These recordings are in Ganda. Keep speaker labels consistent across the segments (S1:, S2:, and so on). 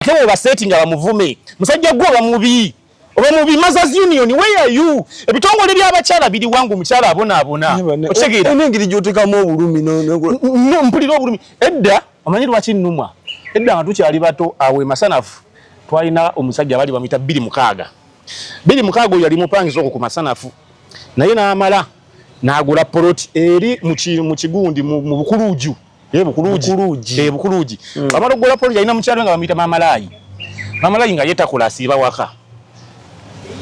S1: ate wo basetting abamuvume musajja gwo bamubi obamubi Mothers Union where are you ebitongole by'abakyala biri wangu mukyala abona okitegera
S2: n'engeri gy'otekamu obulumi
S1: no mpulira obulumi edda omanyi lwaki nnumwa edda nga tukyali bato awe Masanafu twalina omusajja bali bamita 2 oyo yali mupangiza okwo ku Masanafu naye n'amala n'agula poloti eri mu kigundi mu Bukuluuju Bukuluuji bamala okugula poloti yalina mukyalo nga bamuyita Mamalayi nga yetakola asiiba waka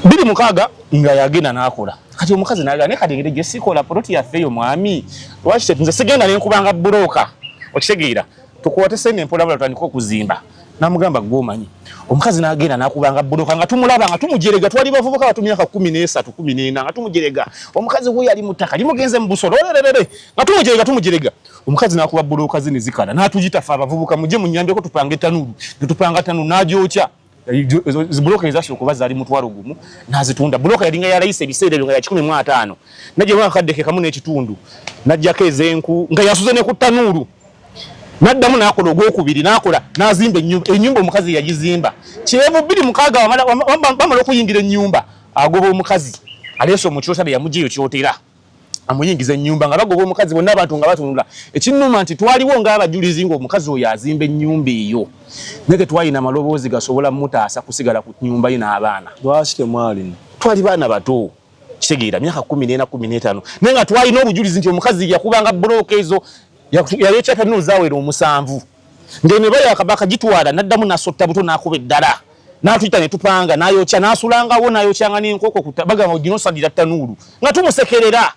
S1: 2 nga yagenda n'akola kati omukazi n'agamba ne kati gye sikola poloti yaffe eyo mwami lwaki nze sigenda ne nkubanga buloka okitegeera tukwate sente mpola tutandika okuzimba namugamba gwomanyi omukazi n'agenda n'akubanga buloka nga tumulaba nga tumujerega twali bavubuka batu myaka 13 14 nga tumujerega omukazi we yali mutaka limugenze mu busolo nga tumujerega omukazi n'akuba buloka zini zikala n'atujita fa abavubuka muje munyambe ko tupanga tanuru tupanga tanu najoocha zibuloka ezasho kuba zali mutwalo gumu nazitunda buloka yalinga ya rais ebiseera nga ya 15 naje wakaddeke kamu n'ekitundu najjako ezenku nga yasuze ne ku tanuru naddamu n'akola ogwokubiri n'akola n'azimba ennyumba omukazi yagizimba kirevu 2 bamala okuyingira ennyumba agoba omukazi aleese omukyotale yamugiyo kyotera amuyingiza ennyumba nga bagoba omukazi bonna abantu nga batunula ekinnuma nti twaliwo ng'abajulizi ng'omukazi oyo azimba ennyumba eyo naye tetwalina maloboozi gasobola mutaasa kusigala ku nnyumba ye n'abaana
S2: lwaki temwalina
S1: twali baana bato kitegeera myaka 14 15 naye nga twalina obujulizi nti omukazi yakubanga bulooka ezo yayokya tanuru zawera 7 ngene baya akabaka gitwala naddamu nasotta buto n'akuba eddala n'atuyita ne tupanga n'ayokya n'asulangawo n'ayokyanga n'enkoko kutabaga ngo ginosalira tanuru nga tumusekerera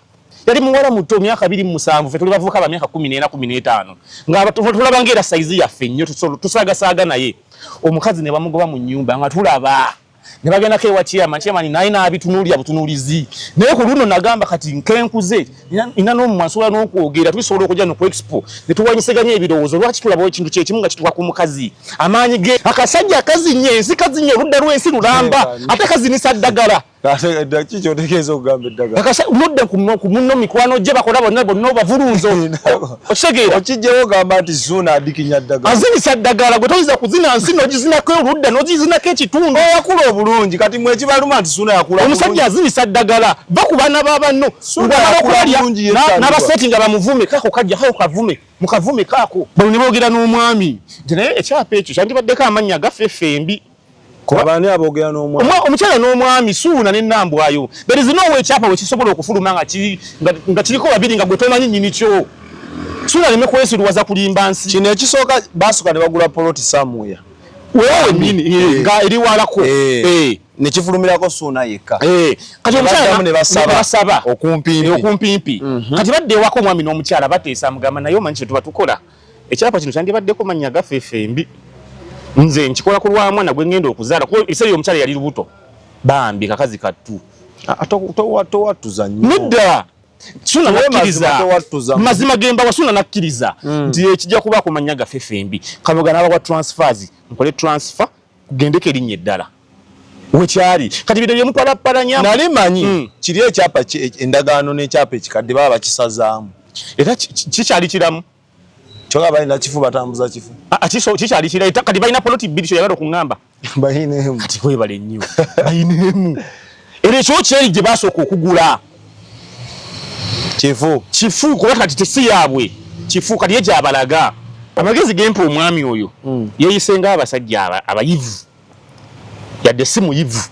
S1: yali muwala muto myaka 27 fe tuli bavuka ba myaka 14 15 nga tulaba ngera saizi yaffe nnyo tusaagasaaga naye omukazi ne bamugoba mu nnyumba nga tulaba ne bagenda kewa chairman naye n'abitunuulya butunuulizi naye ku luno nagamba kati nkenkuze ina n'omwansula n'okwogera tubisobola okujja no ku expo ne tuwanyiseganya ebirowoozo lwaki tulaba ekintu kyekimu nga kituka ku mukazi amaanyi ge akasajja akazinye ensi kazinye oludda lw'ensi lulamba ate kazinisa ddagala
S2: kiki otegeeza okugamba eddagala
S1: mudde ku munno mikwano gye bakola bonna bavulunzo okitegera
S2: okijjawo ogamba nti Zuuna adikinya ddagala
S1: azinisa ddagala gwe toyinza kuzina nsi n'ogizinako oludda n'ogizinako ekitundu
S2: yakula obulungi kati mwe kibaluma nti Zuuna yakula
S1: omusajja azinisa ddagala bakubaana babanno n'abasetinga bamuvume kako kajja kako kavume mukavume kako bano ne boogera n'omwami nti naye ekyapa ekyo kyandibaddeko amannya agaffe effembi
S2: abani aboogera n'omwami
S1: omukyala n'omwami Suuna n'ennambwayo there is no way ekyapa wekisobola okufuluma nga kiriko babiri nga gwe tomanyi nnyini kyo Suuna aleme kwesiruwaza kulimba nsi
S2: kino ekisooka basooka ne bagula poloti samuya
S1: wewe nini nga eri walako
S2: nekifulumirako Suuna yekka
S1: kati omukyala ne basaba
S2: okumpimpi
S1: kati badde ewako omwami n'omukyala bateesa mugamba naye omanyi kye tuba tukola ekyapa kino kyandibaddeko mannya gaffe effembi nze nkikola ku lwa mwana gwe ngenda okuzaala kuba ebiseera omukyala yali lubuto bambi kakazi kattu
S2: towatuza nnyo
S1: mudda Suuna nakkiriza mazima gemba wa Suuna nakkiriza nti ekijja kuba ku mannya gaffe effembi kamoga n'abawa transfers nkole transfer kugendeko erinnya eddala wekyali kati bidde byemutwalapalanya
S2: nali manyi kiri ekyapa endagaano n'ekyapa ekikadde baba bakisazaamu
S1: era kikyali kiramu
S2: kyoga balina kifu batambuza kifu
S1: kikyali kiramu kati balina poloti bbiri kyo yagala okuŋŋamba
S2: balinaemu
S1: kati webale nnyo balinaemu era ekyo kyeri gye basooka okugula kifu kuba kati tesi yaabwe kifu kati ye gyabalaga amagezi gempa omwami oyo yeeyisenga abasajja abayivu yadde si muyivu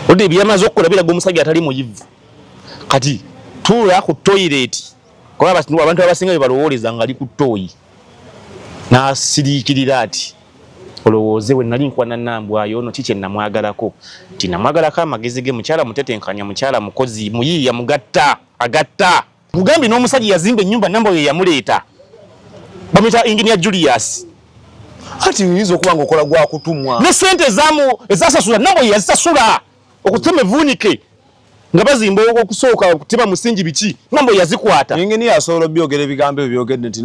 S1: odde ebyamaze okukola biraga omusajja atali muyivu kati tuula ku toilet kuba abantu abasinga bebalowooleza nga ali ku ttooyi n'asiriikirira ati olowooze we nali nkwana nnambwayo ono kikye namwagalako nti namwagalako amagezi ge mukyala mutetenkanya mukyala mukozi muyiiya mugatta agatta mugambi n'omusajja yazimba ennyumba Nambwayo ye yamuleeta bamuyita Engineer Julius
S2: kati nyinza okuba nga okola gwa kutumwa
S1: ne sente ezasasula Nambwayo yazisasula okutema evunike nga bazimba okusooka okutema musingi biki Nambwayo yazikwata
S2: Engineer asobola byogera ebigambo ebyo byogedde nti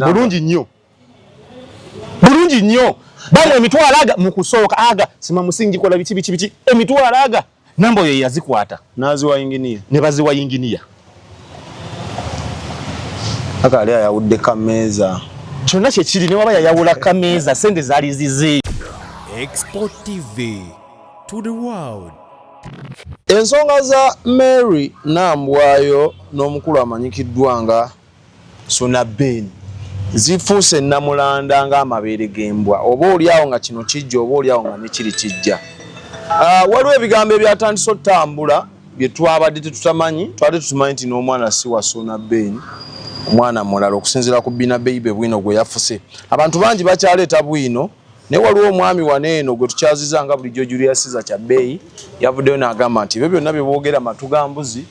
S1: bulungi nnyo bali emitwalo aga mu kusooka aga sima musingi kola biki emitwalo aga Nambwayo yazikwata
S2: naziwa Engineer
S1: ne baziwa Engineer
S2: akali ayawudde kameeza
S1: kyonna kye kiri ne waba yayawula kameeza sente zaali zize
S3: Export TV to the world.
S2: Ensonga za Mary Nambwayo n'omukulu amanyikiddwa nga Suna Ben zifuuse namulanda ng'amabeere g'embwa, oba oliawo nga kino kijja oba oliawo nga nekiri kijja. Waliwo ebigambo ebyatandise otambula bye twabadde tetutamanyi, twabadde tutumanyi nti n'omwana si wa Suna Ben, omwana mulala okusinziira ku Bina Baby bwino gwe yafuse. Abantu bangi bakyaleeta bwino, naye waliwo omwami waneeno gwe tukyaziza nga bulijjo Julius Caesar Kyabeeyi yavuddeyo n'agamba nti ebyo byonna bye boogera matu ga mbuzi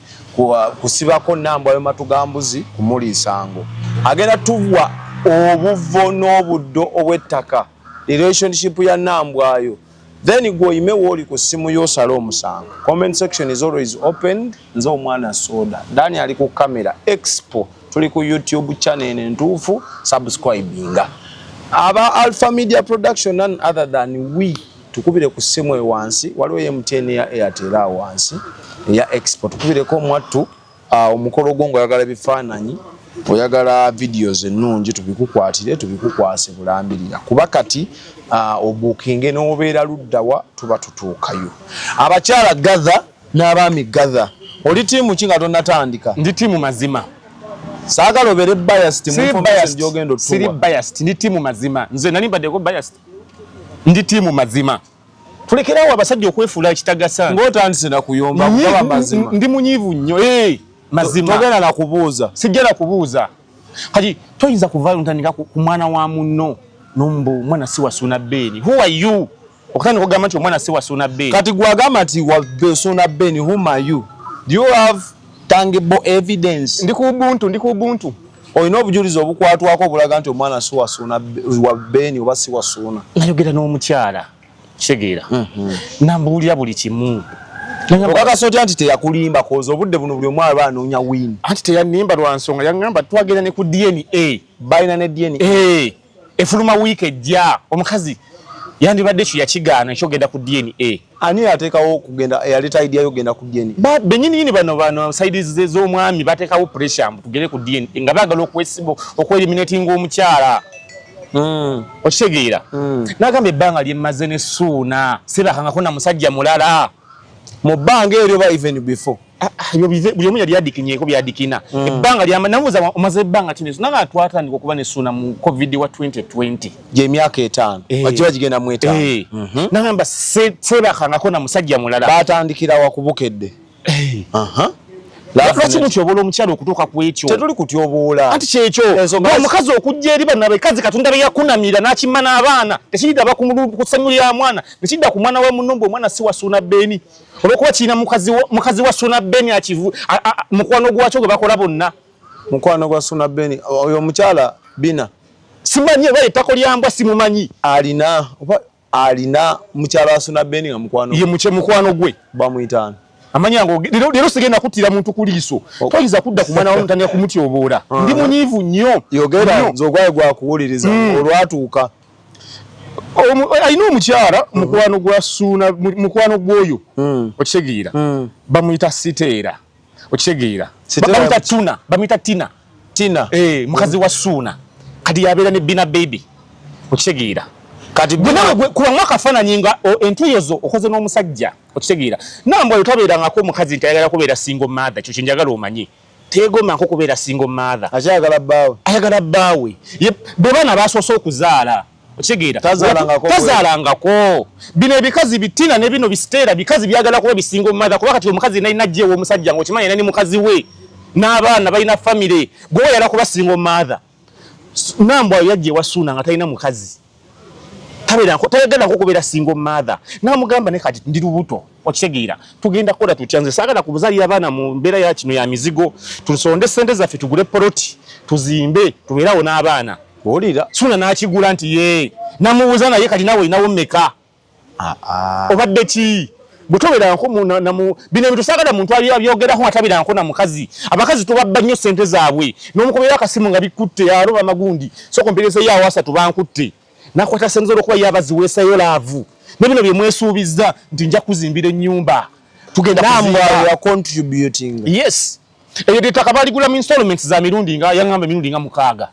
S2: kusibako Nambwayo matu ga mbuzi kumuliisango. Agenda tuwa obuvo n'obuddo obw'ettaka relationship ya Nambwayo, then gwoyime wooli ku ssimu y'osala omusango. Comment section is always opened. Nze omwana Soda Dani ali ku kamera Expo, tuli ku YouTube channel entuufu, subscribinga. Aba Alpha Media Production, none other than we, tukubire ku ssimu ewansi, waliwo MTN ya Airtel wansi ya Expo, tukubireko mwattu omukolo gongo oyagala bifaananyi, oyagala videos ennungi, tubikukwatire tubikukwase bulambirira kuba kati obukinge n'obeera luddawa tuba tutuukayo. Abakyala gather n'abaami gather. Oli tiimu ki nga tonnatandika?
S1: Ndi tiimu mazima.
S2: Saagala obeere biased mu information gy'ogenda otuwa.
S1: Siri biased, ndi tiimu mazima. Nze nali mbaddeko biased. Ndi tiimu mazima. Tulekerawo abasajja okwefuula ekitagasa.
S2: Ng'otandise na kuyomba kugaba mazima.
S1: Ndi munyiivu nnyo. Mazima.
S2: Togenda na kubuuza.
S1: Sijjala kubuuza. Kati toyinza kuvaayo ntandika ku mwana wa munno nombo mwana si wa Suna Ben. Who are you? Okutandika okugamba nti omwana si wa Suna Ben.
S2: Kati gwagamba nti wa Suna Ben, whom are you? Do you have tangible evidence?
S1: Ndi ku Ubuntu.
S2: Olina obujulizi obukwatwako obulaga nti omwana si wa Suna wa Ben oba si wa Suna.
S1: Nayogera n'omukyala kitegeera. Nambuulira buli kimu.
S2: Okakasa otya nti teyakulimba koza obudde buno buli omu aba anoonya win.
S1: Anti teyannimba lwa nsonga yangamba twagenda ne ku DNA.
S2: Balina ne DNA.
S1: Efuluma wiiki ejja omukazi yandibadde ekyo yakigaana ekyogenda ku DNA.
S2: Ani yateekawo kugenda eyaleeta idea y'ogenda ku DNA?
S1: Bennyini bano side z'omwami bateekawo pressure mbu tugere ku DNA nga baagala okweliminatinga omukyala. Okitegeera. N'agamba ebbanga lyemmaze ne Suuna sibakangako na musajja mulala.
S2: Mu bbanga eryo ba even before.
S1: Buli omu yali yaddikinyeeko byadikina. Ebbanga lyamba namubuuza omaze ebbanga kino nanga twatandika okuba ne Suuna mu COVID wa 2020.
S2: Gy'emyaka 5. Wakiba gigenda mu 5.
S1: Nagamba sebakangako na musajja mulala.
S2: Batandikira wakubukedde.
S1: Lwaki mutyobola omukyalo okutuuka ku ekyo?
S2: Tetuli kutyoboola.
S1: Anti kyekyo omukazi okujja eri bano abakazi Katonda be yakunamira n'akimma n'abaana tekidda bakusanyulira mwana nekidda ku mwana we munnombe omwana si wa Suna Ben olwokuba kirina mukazi wa Suna Ben mukwano gwakyo gwe bakola bonna.
S2: Mukwano gwa Suna Ben oyo omukyala Bina
S1: simanyi oba ettako lyambwa simumanyi.
S2: Alina mukyala wa Suna Ben nga mukwano
S1: ye mukwano gwe
S2: bamuyitaana.
S1: Amanyango lero sigenda kuttira muntu kuliiso. Toyiza kudda ku mwana w'omutandika kumutyobola. Ndi munyiivu nnyo.
S2: Yogera nze ogwaye gwakuwuliriza olwatuuka.
S1: Alina omukyala mukwano gwa Suuna mukwano gwoyo. Okitegeera. Bamuyita Siteera. Okitegeera. Bamuyita Tina. Mukazi wa Suuna. Kati yabeera ne Bina Baby. Okitegeera. Kati kuba mwakafaananyi nga entuyozo okoze n'omusajja. Okitegeera. Nambwayo tabeerangako omukazi nti ayagala kubeera single mother. Ekyo kyenjagala omanye. Teegomako kubeera single mother. Ayagala bbaawe. Be baana basoose okuzaala. Okitegeera. Tazaalangako. Bino ebikazi bitina ne bino bisiteera bikazi byagala kuba bisingle mother kuba kati omukazi nalina ajjeewo omusajja ng'okimanyi nani mukazi we. N'abaana balina family. Gwe oyagala kuba single mother. Nambwayo yajja ewa Suuna nga talina mukazi. Tayagala kubeera single mother. Namugamba ne kati ndi lubuto. Okitegeera. Tugenda kola tutyanze saagala kubuzaalira abaana mu mbeera ya kino ya mizigo. Tusonde ssente zaffe tugule poloti. Tuzimbe tubeerawo n'abaana.
S2: Olira.
S1: Suuna n'akigula nti ye. Namubuuza naye kati nawe olinawo mmeka? Obadde ki? Butobeeranko bino ebintu saagala muntu abyogeraho atabeeranko na mukazi. Abakazi tubabba nnyo ssente zaabwe. N'omukubeera akasimu nga bikutte aloba magundi. Soko mperezo yawo asatu bankutte. Nakwata senzo okuba yabaziweesayo laavu. Ne bino bye mwesuubizza nti nja kuzimbira ennyumba. Tugenda
S2: Nambwayo contributing.
S1: Yes. Eyo ditaka baligula mu installments za mirundi nga yangamba mirundi nga 6.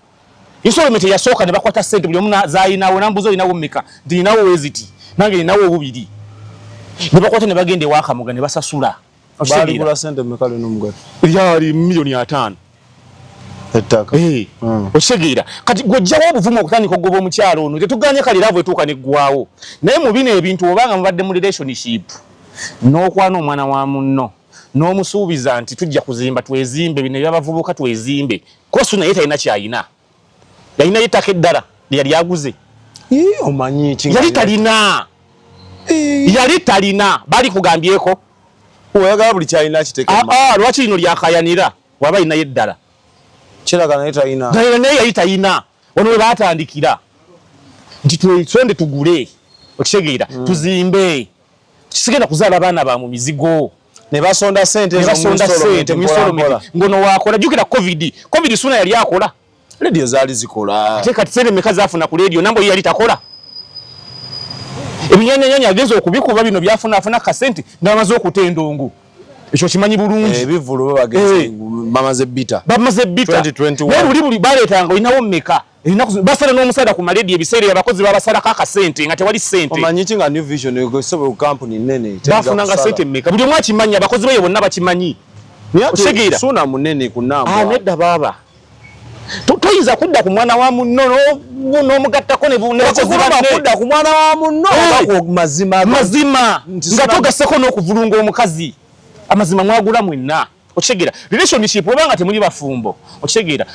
S1: Installment yasooka ne bakwata ssente buli omu zaayinawo nambuzo inawo mmeka. Ndinawo weziti. nange nawo obubiri ne bakwata ne bagende wakamuga ne basasula
S2: bali kula sente mekale n'omugato
S1: yali $5,000,000
S2: ettaka
S1: osegera kati gojjawo obuvumu okutandika ogoba omukyalo ono tetuganye kaliravu etuuka neggwawo naye mu bino ebintu obanga mubadde mu relationship n'okwana omwana wa munno n'omusuubiza nti tujja kuzimba twezimbe bino ebyabavubuka twezimbe kosu naye talina kyayina yalina yettaka eddala lyali aguze
S2: omanyi
S1: yali talina bali kugambyeko
S2: oyagala buli kyalina kiteekema
S1: lwaki lino lyakayanira waba alinayo eddala
S2: kiraga naye talina
S1: naye yali talina wano we baatandikira nti twende tugule okitegeera tuzimbe kisigenda kuzaala abaana ba mu mizigo
S2: ne basonda sente
S1: ngono wakola jukira covid suna yali akola
S2: radio zaali zikola
S1: ate kati sente meka zaafuna ku radio nambo yali takola ebinyanyanya agenza okubikuba bino byafuna kasente ng'amaze okutendongo ekyo kimanyi bulungi
S2: ebivulu bagenze bamaze bita naye buli baleetanga olinawo mmeka basala n'omusala ku maledi ebiseera abakozi babasalako akasente nga tewali sente omanyi ki nga New Vision egosobola kampuni nnene
S1: bafunanga sente mmeka buli omu akimanyi abakozi bayo bonna bakimanyi
S2: osegeera suna munene ku namba
S1: nedda baaba toyinza kudda ku mwana wa munno n'omugattako
S2: kudda ku mwana wa munno
S1: mazima nga togasseko n'okuvulunga omukazi amazima mwagula mwenna okitegeera relationship obanga temuli bafumbo okitegeera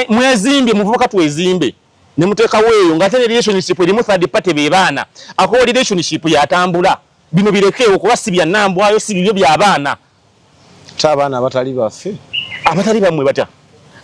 S1: mwezimbye muvubuka twezimbe ne muteekawo eyo nga ate relationship erimu third party be baana akowa relationship yatambula bino birekeewo kuba si bya nnambwayo si bibyo by'abaana
S2: abaana abatali baffe
S1: abatali bammwe batya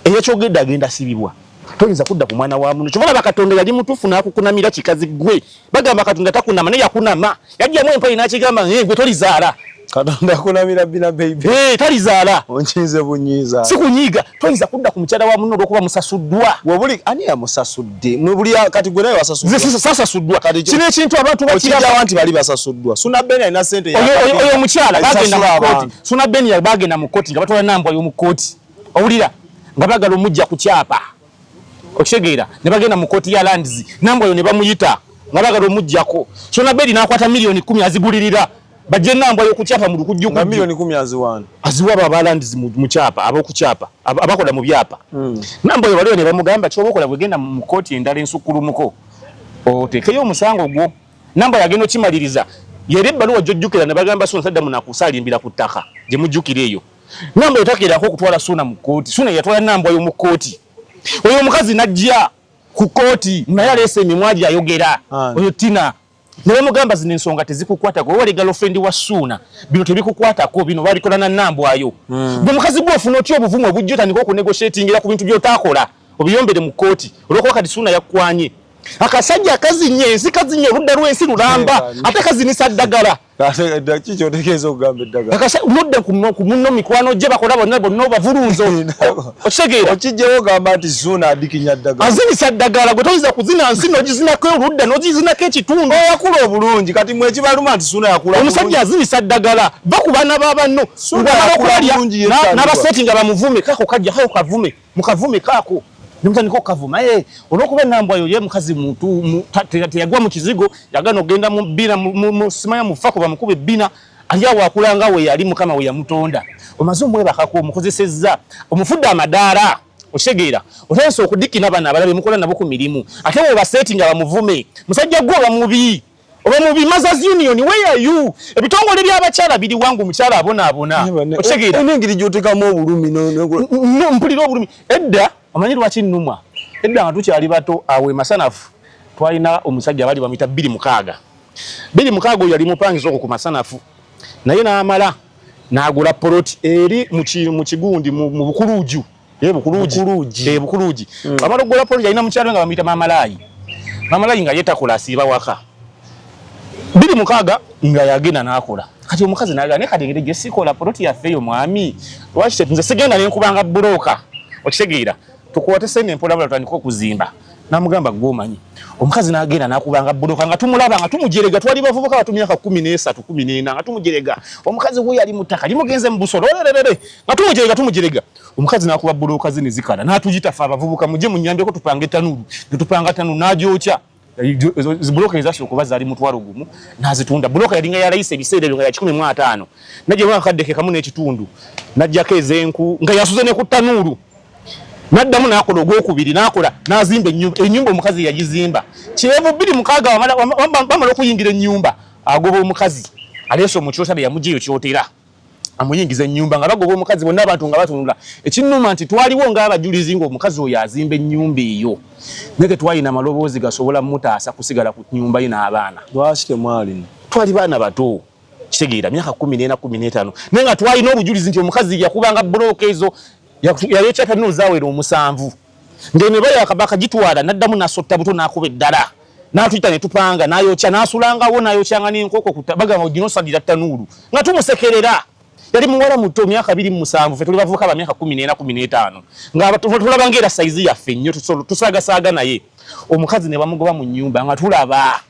S1: eyakyogedde agenda asibibwa toyinza kudda ku mwana wa muno kyobala bakatonda yali mutuufu n'akukunamira kikazi gwe bagamba katonda takunama naye yakunama yajjamu empoli n'akigamba gwe tolizaala
S2: katonda kunamira bina baby
S1: talizaala
S2: onkinze bunyiza
S1: si kunyiga toyinza kudda ku mukyala wa muno olwokuba musasuddwa
S2: wabuli ani yamusasudde mwe buli kati gwe naye wasasuddwa
S1: sasasuddwa kino ekintu abantu
S2: bakirawa nti bali basasuddwa Suna Ben alina sente
S1: oyo omukyala bagenda mu kooti Suna Ben bagenda mu kooti nga batwala nambwa y'omu kooti owulira nga bagala omujja ku kyapa okitegeera ne bagenda mu kooti ya Lands nambwa yo ne bamuyita nga bagala omujjako Suna Ben n'akwata $10,000 azigulirira bajje nambwa yo ku kyapa mu lukujju
S2: ku $10,000 aziwana
S1: aziwa baba Lands mu kyapa abo ku kyapa abakola mu byapa nambwa yo baliyo ne bamugamba kyobokola bwegenda mu kooti endala ensukulumuko otekeyo omusango gwo nambwa yagenda okimaliriza yere ebbaluwa gyojjukira ne bagamba Suna sadda munakusalimbira ku ttaka gye mujjukira eyo nambwa yotakerako okutwala Suna mu kooti Suna yatwala nambwa yo mu kooti oyo omukazi najja ku kooti naye aleese emimwa gyayogera oyo Tina ne bamugamba zino ensonga tezikukwatako wali girlfriend wa Suna bino tebikukwatako bino babikola na nambwayo gwe mukazi gwe ofuna otya obuvumu obujja otandika okunegotiatingira ku bintu by'otaakola obiyombere mu kooti olwokuba kati Suna yakwanye akasajja akazinye ensi kazinye oludda lw'ensi lulamba ate kazinisa ddagala
S2: kiki otegeeza okugamba eddagala
S1: nodda ku munno mikwano gye bakola bonna obavulunzo okitegeera
S2: okijjawo ogamba nti Suna adikinya ddagala
S1: azinisa ddagala gwe toyinza kuzina nsi n'ogizinako oludda n'ogizinako ekitundu
S2: yakula obulungi kati mwe kibaluma nti Suna yakula
S1: omusajja azinisa ddagala bakubaana b'abanno n'abaseeti nga bamuvume kaako kajja kako kavume mukavume kaako nimutandika okavuma olwokuba enambwa yo ye mukazi muntu teyagwa mu kizigo yagana ogenda mu bbina simanya mufa kuba mukuba ebbina ali awo akulanga we yali mukama we yamutonda omaze omwebakako omukozesezza omufudde amadaala okitegeera otandise okudikina bana abalabe mukola nabo ku mirimu ate webaseeti nga bamuvume musajja gwe oba mubi Mothers Union where are you ebitongole by'abakyala biri wangu omukyala abonaabona okitegeera
S2: engeri gy'otekamu obulumi
S1: mpulira obulumi edda omanyi lwaki nnumwa edda nga tukyali bato awe Masanafu twalina omusajja bali bamuyita 2 Mukaaga oyo yali mupangiza okwo ku Masanafu naye n'amala n'agula poloti eri mu kigundi mu Bukuluuju Bukuluuji amala okugula poloti yalina mukyalo nga bamuyita Mamalayi nga yeetakola asiiba waka 2 Mukaaga nga yagenda n'akola kati omukazi n'agamba naye kati engeri gye sikola poloti yaffe eyo mwami lwaki nze sigenda ne nkubanga bulooka okitegeera tukwate sente empola tutandika okuzimba namugamba gw'omanyi omukazi n'agenda n'akubanga bulooka nga tumulaba nga tumujerega twali bavubuka batu myaka 13 14 nga tumujerega omukazi we yali mu ttaka limugenze mu busolo nga tumujerega omukazi n'akuba bulooka zine zikala n'atuyita fe abavubuka mujje munnyambeko tupanga etanulu ne tupanga tanulu n'agyokya Bloka ezasooka bazali mutwalo gumu nazitunda. Bloka yalinga yalayise ebiseera nga ya 15 najje mwaka kaddeke kamu n'ekitundu najjako ezenku nga yasuze ne ku tanuulu naddamu n'akola ogwokubiri n'akola n'azimba ennyumba omukazi yagizimba kirevu 2 bamala okuyingira ennyumba agoba omukazi aleese omukyotale yamugiyo kyotera amuyingiza ennyumba nga bagoba omukazi bonna abantu nga batunula ekinnuma nti twaliwo ng'abajulizi ng'omukazi oyo azimba ennyumba eyo neke twalina amaloboozi gasobola mutaasa kusigala ku nnyumba ye n'abaana
S2: lwaki temwalina
S1: twali baana bato kitegeera myaka 14 15 naye nga twalina obujulizi nti omukazi yakubanga bbulooka ezo yaleeta tanuulu zaawera 7 ng'ene bayakabaka gitwala n'addamu n'asotta buto n'akuba eddala n'atuyita ne tupanga n'ayokya n'asulangawo n'ayokyanga n'enkoko bagamba ginosadira tanuulu nga tumusekerera yali muwala muto myaka 27 fe tuli bavuka ba myaka 14 15 nga tulaba ngera saizi yaffe nnyo tusagasaaga naye omukazi ne bamugoba mu nnyumba nga tulaba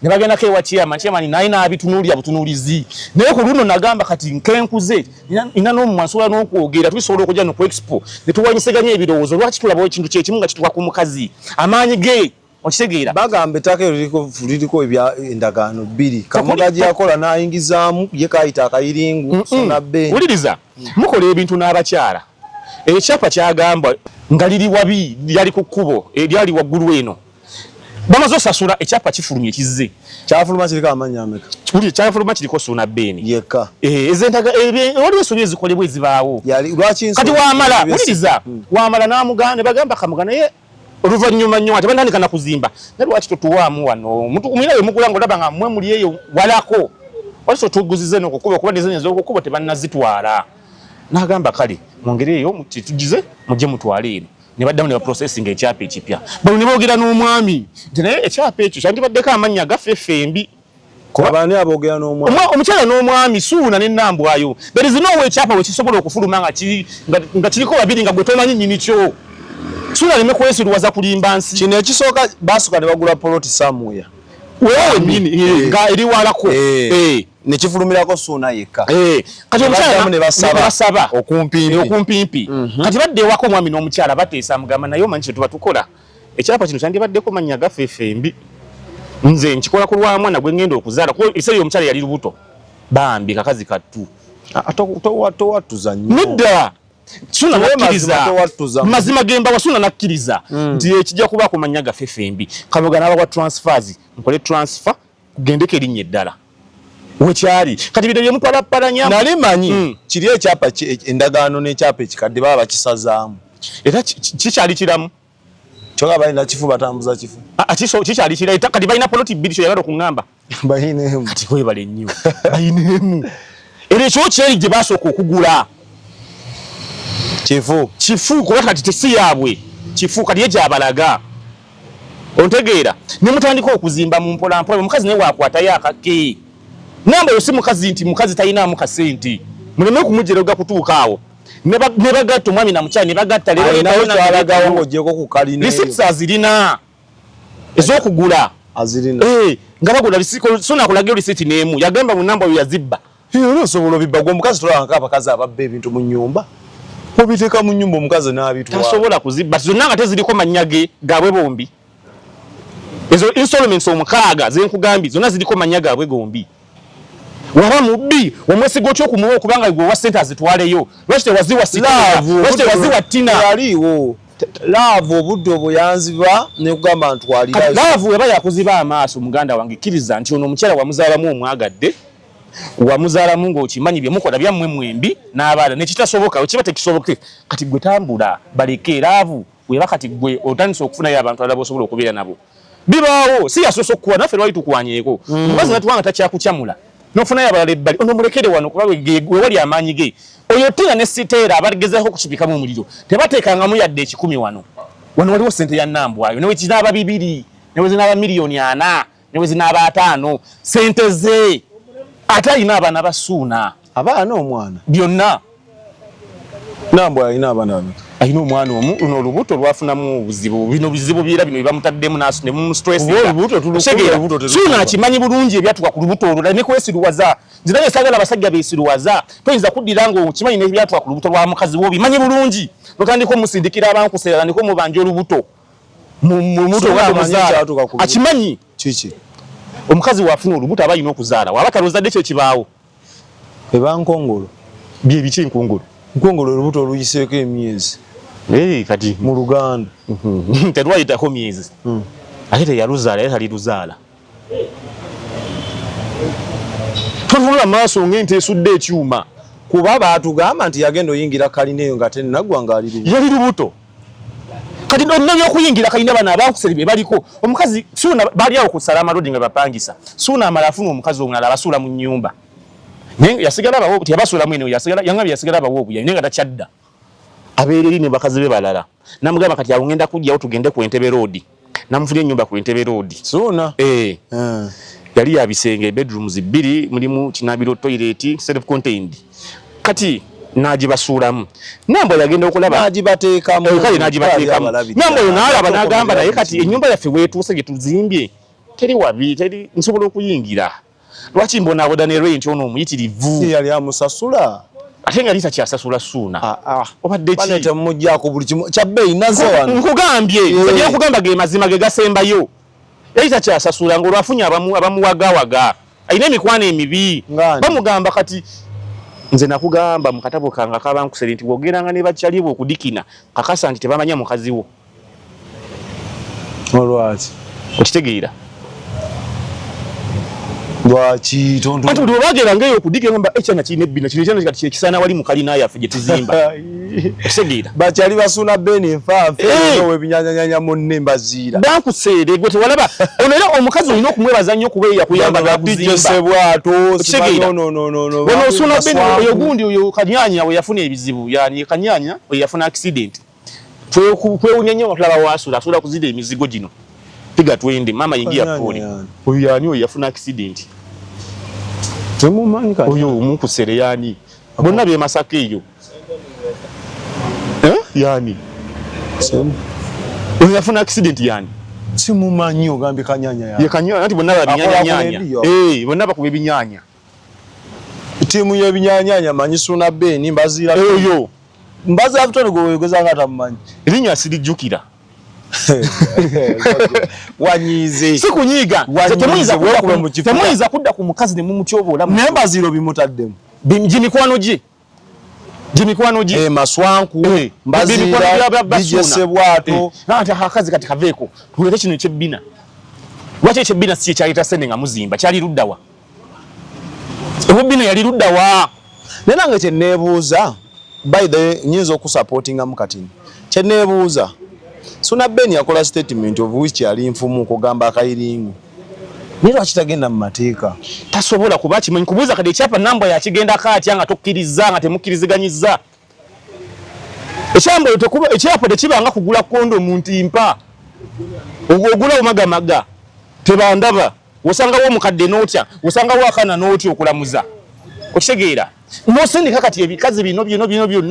S1: ne bagenda kewa chairman naye n'abitunuulya butunuulizi naye ku luno nagamba kati nkenkuze ina n'omwansula n'okwogera tulisobola okujja no ku expo ne tuwanyiseganya ebirowoozo lwaki tulaba ekintu kyekimu nga kituka ku mukazi amaanyi ge okitegeera
S2: bagambe ettaka liriko ebya endagaano 2 Kamuga yakola n'ayingizaamu ye kaayita akayiringu sonabbe
S1: wuliriza mukola ebintu n'abakyala ekyapa kyagamba nga liri wabi lyali ku kkubo eryali waggulu eno bamaze osasula ekyapa kifulumye kizze
S2: kyafuluma kiriko amannya ameka
S1: kuli kyafuluma kiriko sonabbeeni
S2: yeka
S1: ezentaga waliwo ensobi ezikolebwa ezibaawo
S2: lwaki
S1: kati wamala wuliriza wamala n'amuganda bagamba Kamuga naye oluvannyuma nnyo ate bandandika na kuzimba naye lwaki totuwaamu wano mulina we mugula ng'olaba nga mmwe muli eyo walako wali totuguzize n'okukuba kuba design ez'okukuba tebannazitwala n'agamba kale mwongere eyo tugize mujje mutwale eno ne baddamu ne baprocessing ekyapa ekipya bano ne boogera n'omwami nti naye ekyapa ekyo kyandibaddeko amannya gaffe fembi
S2: Abani aboogera n'omwami
S1: omukyala n'omwami Suuna ne Nambwayo there is no way ekyapa we kisobola okufuluma nga kiriko babiri nga gwe tomanyi nnyini kyo Suuna leme kwesiruwaza kulimba nsi
S2: kino ekisooka basooka ne bagula poloti samuya
S1: wewe nini nga eri walako
S2: ne kifulumirako Suuna yekka
S1: kati omukyala
S2: ne basaba
S1: okumpimpi kati badde ewako omwami n'omukyala bateesa mugamba naye omanyi kye tuba tukola ekyapa kino kyandibaddeko mannya gaffe fembi nze nkikola ku lwa mwana gwe ngenda okuzaala kuba ebiseera omukyala yali lubuto bambi kakazi kattu
S2: towatuza nnyo
S1: nedda Suuna nakkiriza mazima gemba wa Suuna nakkiriza nti ekijja kubaako mannya gaffe fembi Kamuga n'abawa transfers nkole transfer kugendeko erinnya eddala wekyali kati bino byemutwalapalanya
S2: nali manyi kiri ekyapa endagaano n'ekyapa ekikadde baba bakisazaamu
S1: era kikyali kiramu
S2: kyokka balina kifu batambuza kifu
S1: kikyali kiramu kati balina poloti bbiri kyoyagala okuŋŋamba
S2: balinaemu
S1: kati kwebale nnyo balinaemu era ekyo kyeri gye basooka okugula kifu kuba kati tesi yaabwe kifu kati ye gyabalaga ontegeera ne mutandika okuzimba mu mpolampola omukazi naye waakwatayo akake namba yo si mukazi nti mukazi talinamu kasente muleme okumujeroga kutuuka awo ne bagatta omwami na mukyala ne bagatta
S2: leero ng'ogyeko ku kalina
S1: receipts azirina ez'okugula nga bagula Suuna akulagira receipt n'emu yagamba mu namba yo yazibba
S2: osobola obibba gwe omukazi tolabanga abakazi ababba ebintu mu nnyumba obiteeka mu nnyumba omukazi n'abitwala
S1: tasobola kuzibba zonna nga teziriko mannya ge gaabwe bombi ezo installments 6 zenkugambye zonna ziriko mannya gaabwe gombi waba mubbi omwesigo ky'okumuwa okubanga gwe wa ssente azitwaleyo lwaki tewaziwa lwaki tewaziwa Tina
S2: yaliwo laavu obudde obuyanziba ne kugamba ntwalira
S1: laavu eba yakuziba amaaso muganda wange kkiriza nti ono omukyala wamuzaalamu omwagadde wamuzaalamu ng'okimanyi bye mukola byammwe mwembi n'abaala nekitasoboka wekiba tekisoboke kati gwe tambula baleke laavu weba kati gwe otandise okufunayo abantu alaba osobola okubeera nabo bibaawo si yasoose okukuwa naffe lwali tukwanyeeko mukazi natuwanga takyakukyamula nofunayo abalala ebbali ono mulekere wano kuba we wali amaanyi ge oyo Tina ne Siteera abagezaako okukipikamu omuliro tebateekangamu yadde 10 wano waliwo ssente ya Nambwayo newe kinaaba 2 newe zinaaba miliyoni 4 newe zinaaba 5 ssente ze ate alina abaana ba Suuna
S2: abaana omwana
S1: byonna
S2: Nambwayo alina abaana
S1: alina omwana omu luno olubuto lwafunamu obuzibu bino bizibu byera bino byebamutaddemu naso ne mu stress Suuna akimanyi bulungi ebyatuka ku lubuto olwo ne kwesiruwaza nzirayo sagala abasajja beesiruwaza toyinza kuddira ngo kimanyi n'ebyatuka ku lubuto lwa mukazi wo bimanyi bulungi notandika omusindikira abankuseera niko mubanja olubuto mu muto akimanyi
S2: Chichi.
S1: Omukazi wafuna olubuto aba alina okuzaala. Waba talozadde kyo kibaawo.
S2: Eba nkongolo.
S1: Bye biki nkongolo?
S2: Nkongolo olubuto oluyiseeko emyezi.
S1: Kati
S2: mu Luganda.
S1: Terwayitako myezi. Ate teyaluzaala era taliluzaala. Tonula maaso ng'ente esudde ekyuma.
S2: Kuba baatugamba nti yagenda oyingira kalina eyo nga tennaggwa ng'ali lubuto.
S1: Yali lubuto. Kati onna by'okuyingira kalina bano abankusere bye baliko. Omukazi suuna bali awo ku Salama Road nga bapangisa. Suuna amala afuna omukazi omulala abasuula mu nnyumba. Naye yasigala bawo tiyabasuula mwene yasigala yangabi yasigala bawo obuya naye nga takyadda. Abeereri ne bakazi be balala. Namugamba kati awo ngenda kujjawo tugende ku Entebbe Road. Namufunye ennyumba ku Entebbe Road.
S2: Suuna.
S1: Yali ya bisenge bedrooms 2 mulimu kinabiro toilet self contained. Kati najibasuulamu. Nambo yagenda okulaba.
S2: Najibateekamu.
S1: Kale najibateekamu. Nambo yonaalaba n'agamba naye kati ennyumba yaffe weetuuse gye tuzimbye. Teri wabi, teri nsobola okuyingira. Lwaki mbonaaboda ne rent ono omuyitirivu.
S2: Yali amusasula.
S1: Ate nga lisa kyasasula Suuna. Obadde ki?
S2: Bane temujjaako buli kimu. Kyabbeeyi nazo wano.
S1: Nkugambye. Nja kugamba ge mazima ge gasembayo. Yalita kyasasula ng'olwafunye abamuwagawaga. Alina emikwano emibi. Bamugamba kati nze nakugamba mu katabo kange akabankusere nti bw'ogeranga ne bakyali bo okudikina kakasa nti tebamanya mukazi wo.
S2: Olwaki?
S1: Okitegeera?
S2: Lwaki tonto?
S1: Ati buli bw'obageranga eyo okudikina ngamba ekyana kirina ebbina kino ekyana kati kyekisana wali mu kalina yaffe gye tuzimba. Okitegeera?
S2: Bakyali basuuna Beni nfanfe ebinyaanyanya munne mbaziira.
S1: Bankuseere gwe tewalaba. Ono era omukazi olina okumwebaza nnyo kuba yakuyamba
S2: n'akuzimba. Bwato
S1: Okitegeera? Ono Suuna Beni oyo gundi oyo Kanyaanya we yafuna ebizibu yani Kanyaanya we yafuna accident. Twewunya nnyo tulaba waasula asobola kuzida emizigo gino. Piga twende mama yingia pole. Oyo yani oyo yafuna accident.
S2: Temumanyi kati.
S1: Oyo omukusere yani. Bonna bye Masaka eyo. Yani. Oyo yafuna accident yani.
S2: Simumanyi ogambye Kanyaanya yani.
S1: Ye Kanyaanya anti bonna babinyaanya. Bonna bakuba ebinyaanya.
S2: Tiimu y'ebinyaanyanya manyi Suuna Beni mbaziira.
S1: Oyo.
S2: Mbaza abutone gwe wegeza nga tamumanyi.
S1: Erinnya sirijjukira.
S2: Wanyize.
S1: Sikunyiiga. Temuyinza kudda ku mukazi ne mumutyobola.
S2: Naye mbaziiro bimutaddemu.
S1: Gimikwano gye. Gimikwano gye.
S2: Maswanku. Mbaziira. Bijese bwato.
S1: Nti akazi kati kaveeko. Tulete kino ekyebbina. Lwaki ekyebbina si kyaleta sente nga muzimba? Kyali luddawa. Ebbina yali luddawa.
S2: Naye nange kye neebuuza. By the way, nyinza okusupportinga mukatini. Kye neebuuza. Suuna Beni yakola statement of which yali nfumu okugamba akayiringu. Naye lwaki tagenda mu mateeka?
S1: Tasobola kuba kimanyi kubuuza kati ekyapa namba yakigendako atya nga tokkiriza nga temukkiriziganyizza. Ekyapa tekibanga kugula kondo mu ntimpa. Ogula omagamaga. Tebandaba. Osangawo omukadde n'otya. Osangawo akaana n'otya okulamuza. Okitegeera? N'osindika kati ebikazi bino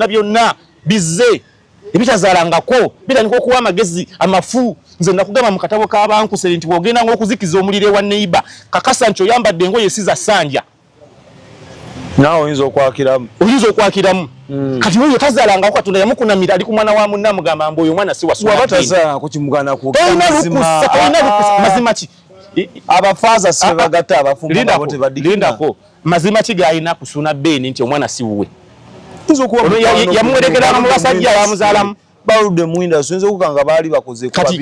S1: byonna bizze. Ebitazaalangako bitandika okuwa amagezi amafu. Nze nakugamba mu katabo k'abankusere nti bw'ogenda ng'okuzikiza omuliro ewa neighbor kakasa nti oyambadde engoye esiza ssanja.
S2: Naawe oyinza okwakiramu.
S1: Kati oyo tazaalangako Katonda yamukunamira ali ku mwana wa munne amugamba mbu oyo omwana si wa Suuna Beni.
S2: Waba tazaalangako kimugana ku
S1: mazima ki?
S2: Abafaaza si bagatta abafumba nabo tebadikira.
S1: Lindako mazima ki g'alina ku Suuna Beni nti omwana si wuwe?
S2: Yamuwerekera
S1: mu basajja bamuzaalamu.
S2: Baludde mu industry oyinza okukanga baali bakoze
S1: kati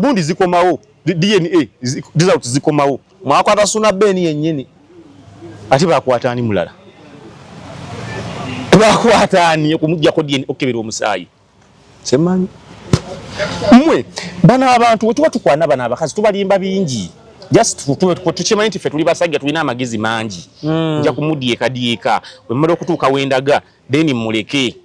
S1: gundi zikomawo DNA result zikomawo.
S2: Mwakwata Suuna Beni yennyini.
S1: Ate bakwataani mulala. Bakwataani okumuggyako DNA okebera omusaayi.
S2: Semanyi.
S1: Mmwe bana abantu we tuba tukwana bana abakazi tubalimba bingi. Just tukimanyi nti ffe tuli basajja tulina amagezi mangi. Nja kumudyeka wemmala okutuuka wendaga then muleke.